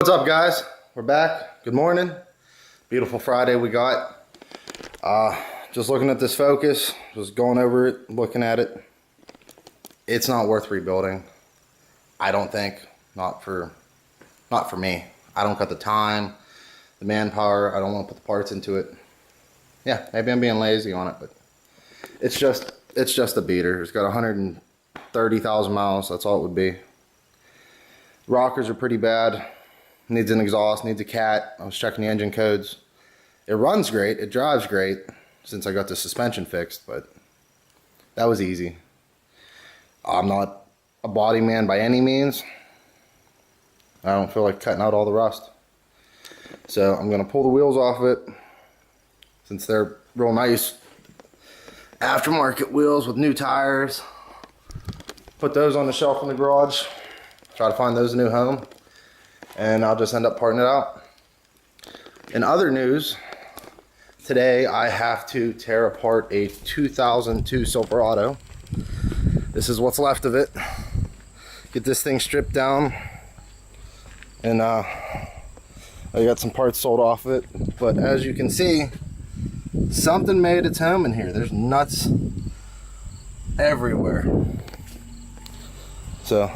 What's up, guys? We're back. Good morning. Beautiful Friday we got. Just looking at this Focus, just going over it, looking at it. It's not worth rebuilding. I don't think. Not for me. I don't got the time, the manpower. I don't want to put the parts into it. Yeah, maybe I'm being lazy on it, but it's just a beater. It's got 130,000 miles. That's all it would be. Rockers are pretty bad. Needs an exhaust, needs a cat. I was checking the engine codes. It runs great, it drives great since I got the suspension fixed, but that was easy. I'm not a body man by any means. I don't feel like cutting out all the rust. So I'm gonna pull the wheels off of it since they're real nice aftermarket wheels with new tires. Put those on the shelf in the garage. Try to find those a new home. And I'll just end up parting it out. In other news, today I have to tear apart a 2002 Silverado. This is what's left of it. Get this thing stripped down, and I got some parts sold off it. But as you can see, something made its home in here. There's nuts everywhere. So,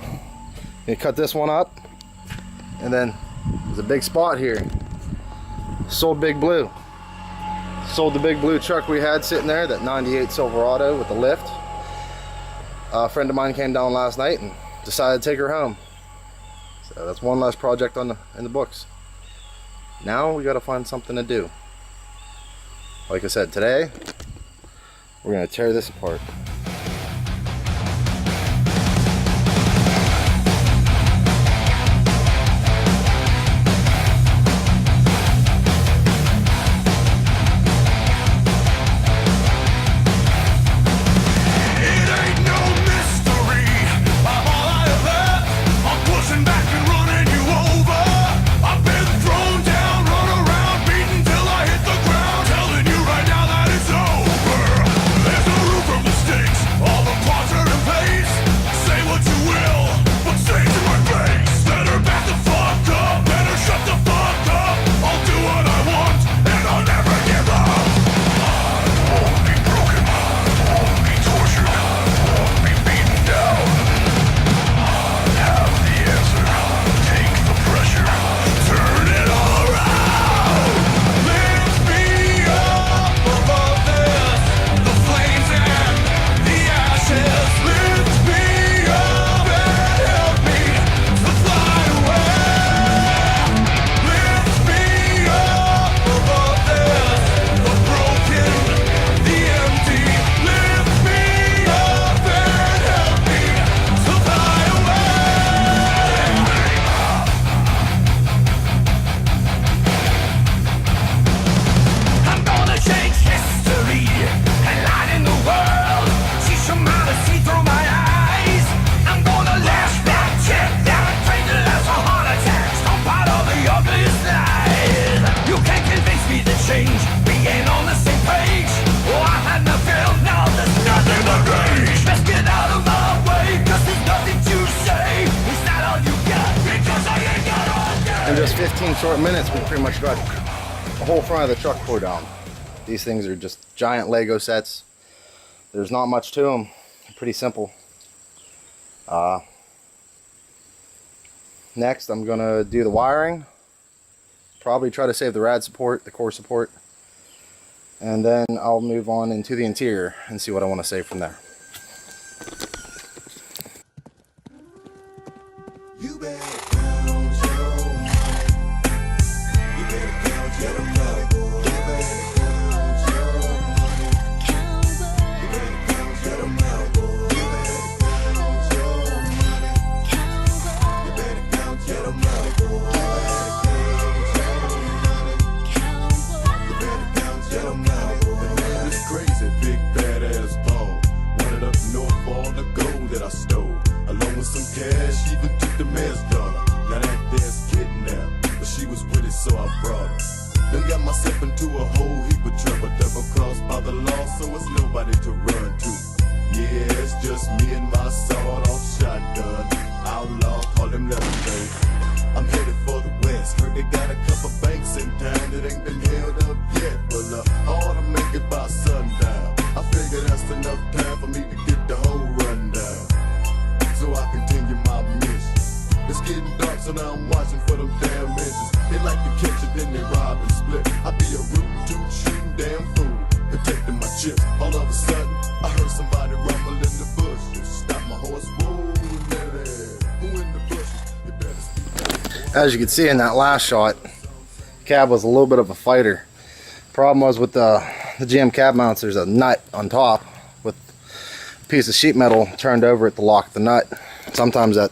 you cut this one up. And then there's a big spot here. Sold Big Blue. Sold the Big Blue truck we had sitting there, that 98 Silverado with the lift. A friend of mine came down last night and decided to take her home. So that's one less project in the books. Now we gotta find something to do. Like I said, today we're gonna tear this apart. In just 15 short minutes, we pretty much got the whole front of the truck tore down. These things are just giant Lego sets. There's not much to them. Pretty simple. Next, I'm gonna do the wiring. Probably try to save the rad support, the core support. And then I'll move on into the interior and see what I want to save from there. So I brought her. Then got myself into a whole heap of trouble. Double crossed by the law, so it's nobody to run to. Yeah, it's just me and my sawed-off shotgun. Outlaw, call him Leatherface. I'm headed for the west. Heard they got a couple banks in town that ain't been held up yet. But I ought to make it by sundown. I figure that's enough time for me to get the whole rundown, so I continue my mission. It's getting dark, so now I'm watching for them damn engines. They like to catch it, then they rob and split. I be a rootin' toot shooting damn fool, protecting my chips. All of a sudden, I heard somebody rumble in the bushes. Stop my horse, whoa, who in the bushes? You better speak up. As you can see in that last shot, cab was a little bit of a fighter. Problem was with the GM cab mounts, there's a nut on top with a piece of sheet metal turned over it to lock the nut. Sometimes that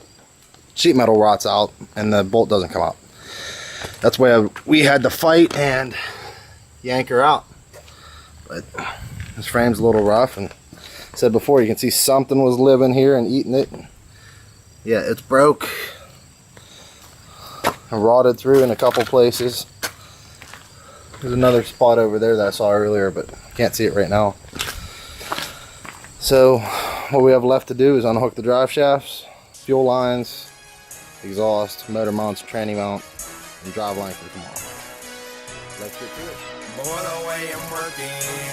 sheet metal rots out and the bolt doesn't come out. That's why we had to fight and yank her out. But this frame's a little rough, and I said before, you can see something was living here and eating it. Yeah, it's broke and rotted through in a couple places. There's another spot over there that I saw earlier, but can't see it right now. So what we have left to do is unhook the drive shafts, fuel lines, exhaust, motor mounts, tranny mount, and drive line for tomorrow. Let's get to it. Boy, the way I'm working,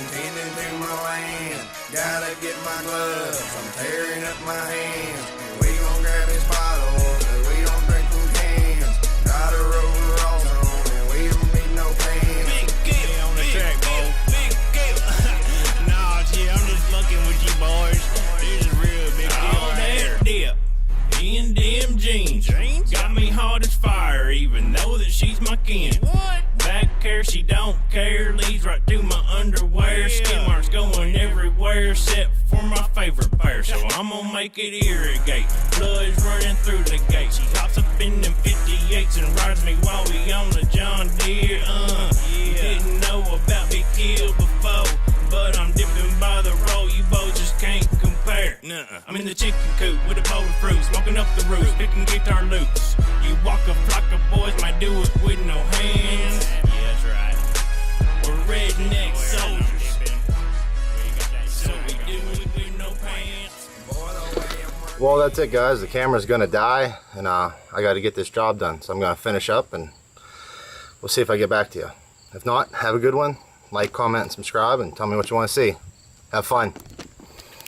tending to my land. Gotta get my gloves, I'm tearing up my hands. We gon' grab this bottle, cause we don't drink from cans. Gotta roll the rolls on, and we don't need no pants. Big deal on the track, bro. Big deal. Nah, shit, I'm just fucking with you boys. This is a real big deal. All that dip in them jeans. Got me hot as fire, even though that she's my kin. What? Back care, she don't care. Leads right to my underwear. Skin marks going everywhere, except for my favorite pair. So I'm gonna make it irrigate. Blood's running through the gate. She hops up in them 58s and rides me while we on the John Deere. Didn't know about Big Kill before, but I'm dipping by the roll. You boys just can't compare. Nuh-uh. I'm in the chicken coop with a bowl of fruit, smoking up the roof, picking guitar loops. You walk a flock of boys, might do it with no hands. Yeah, that's right. We're redneck soldiers, so we do it with no pants. Well, that's it, guys. The camera's gonna die, and I got to get this job done, so I'm gonna finish up, and we'll see if I get back to you. If not, have a good one. Like, comment, and subscribe, and tell me what you want to see. Have fun.